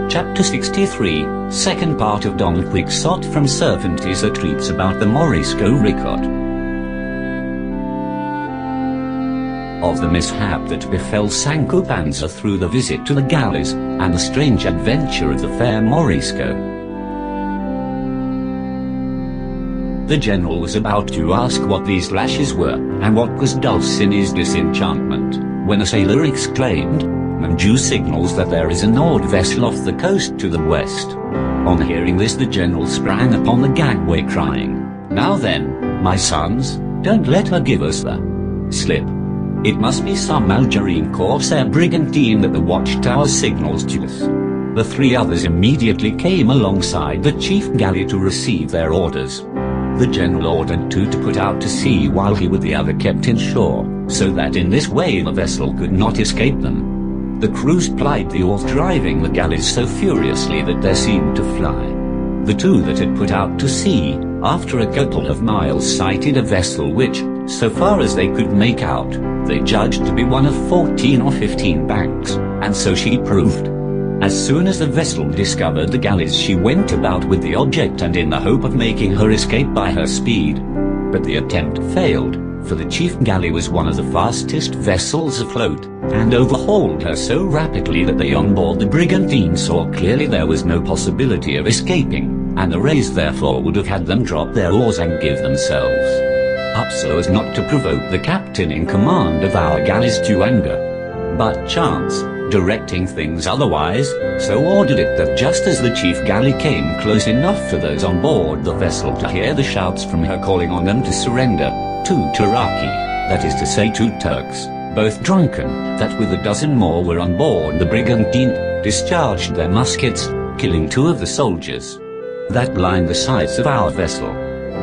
Chapter 63, second part of Don Quixote from Cervantes that treats about the Morisco Ricote. Of the mishap that befell Sancho Panza through the visit to the galleys, and the strange adventure of the fair Morisco. The general was about to ask what these lashes were, and what was Dulcinea's disenchantment, when a sailor exclaimed, "Manju signals that there is an odd vessel off the coast to the west." On hearing this, the general sprang upon the gangway crying, "Now then, my sons, don't let her give us the slip. It must be some Algerine corsair brigantine that the watchtower signals to us." The three others immediately came alongside the chief galley to receive their orders. The general ordered two to put out to sea while he with the other kept in shore, so that in this way the vessel could not escape them. The crews plied the oars, driving the galleys so furiously that they seemed to fly. The two that had put out to sea, after a couple of miles, sighted a vessel which, so far as they could make out, they judged to be one of 14 or 15 banks, and so she proved. As soon as the vessel discovered the galleys, she went about with the object and in the hope of making her escape by her speed. But the attempt failed, for the chief galley was one of the fastest vessels afloat, and overhauled her so rapidly that they on board the brigantine saw clearly there was no possibility of escaping, and the rays therefore would have had them drop their oars and give themselves up so as not to provoke the captain in command of our galleys to anger. But chance, directing things otherwise, so ordered it that just as the chief galley came close enough for those on board the vessel to hear the shouts from her calling on them to surrender, two Turaki, that is to say 2 Turks, both drunken, that with a dozen more were on board the brigantine, discharged their muskets, killing 2 of the soldiers that lined the sides of our vessel.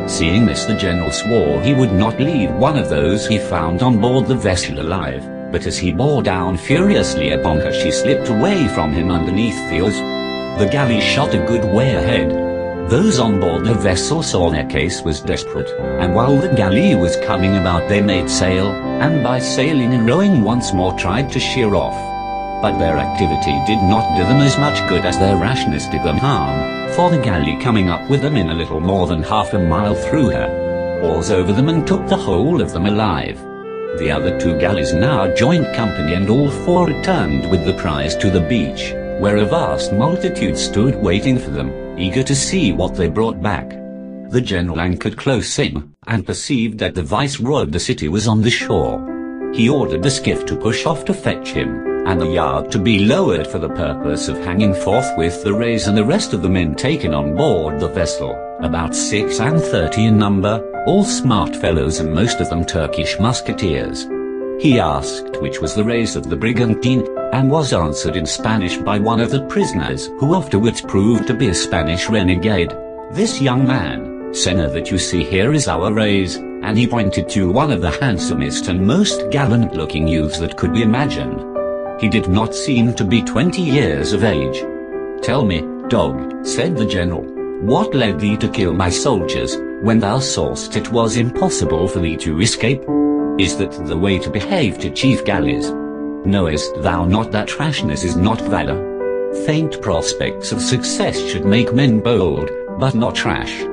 Seeing this, the general swore he would not leave one of those he found on board the vessel alive, but as he bore down furiously upon her, she slipped away from him underneath the oars. The galley shot a good way ahead. Those on board the vessel saw their case was desperate, and while the galley was coming about they made sail, and by sailing and rowing once more tried to sheer off. But their activity did not do them as much good as their rashness did them harm, for the galley coming up with them in a little more than half a mile threw her oars over them and took the whole of them alive. The other 2 galleys now joined company, and all 4 returned with the prize to the beach, where a vast multitude stood waiting for them, eager to see what they brought back. The general anchored close in, and perceived that the viceroy of the city was on the shore. He ordered the skiff to push off to fetch him, and the yard to be lowered for the purpose of hanging forthwith the rays and the rest of the men taken on board the vessel, about 36 in number, all smart fellows and most of them Turkish musketeers. He asked which was the race of the brigantine, and was answered in Spanish by one of the prisoners, who afterwards proved to be a Spanish renegade. "This young man, senor, that you see here is our race," and he pointed to one of the handsomest and most gallant-looking youths that could be imagined. He did not seem to be 20 years of age. "Tell me, dog," said the general, "what led thee to kill my soldiers, when thou sawest it was impossible for thee to escape? Is that the way to behave to chief galleys? Knowest thou not that rashness is not valor? Faint prospects of success should make men bold, but not rash."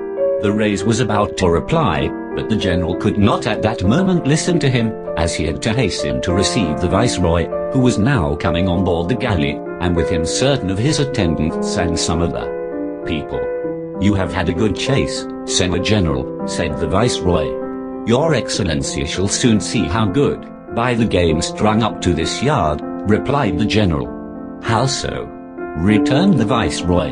The race was about to reply, but the general could not at that moment listen to him, as he had to hasten to receive the viceroy, who was now coming on board the galley, and with him certain of his attendants and some other people. "You have had a good chase, senor general," said the viceroy. "Your excellency shall soon see how good, by the game strung up to this yard," replied the general. "How so?" returned the viceroy.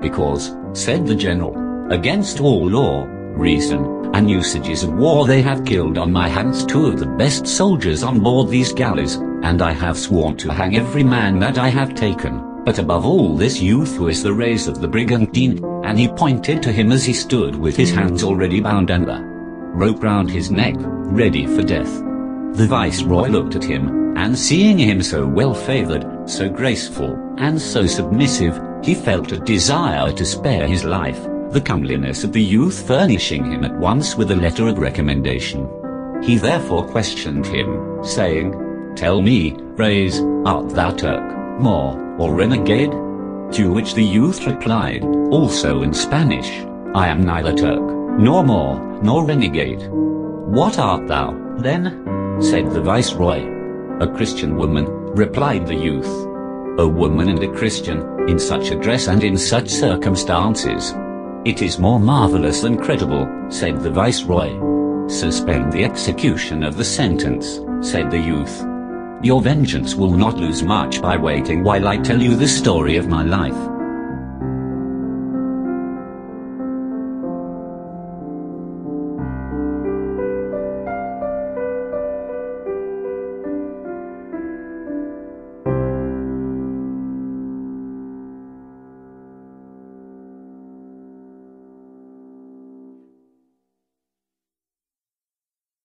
"Because," said the general, "against all law, reason, and usages of war they have killed on my hands 2 of the best soldiers on board these galleys, and I have sworn to hang every man that I have taken, but above all this youth who is the race of the brigantine," and he pointed to him as he stood with his hands already bound and the rope round his neck, ready for death. The viceroy looked at him, and seeing him so well favored, so graceful, and so submissive, he felt a desire to spare his life, the comeliness of the youth furnishing him at once with a letter of recommendation. He therefore questioned him, saying, "Tell me, Rays, art thou Turk, Moor, or renegade?" To which the youth replied, also in Spanish, I am neither Turk, nor Moor, nor renegade. What art thou, then? Said the viceroy. A Christian woman, replied the youth. A woman and a Christian, in such a dress and in such circumstances. It is more marvelous than credible, said the viceroy. Suspend the execution of the sentence, said the youth. Your vengeance will not lose much by waiting while I tell you the story of my life.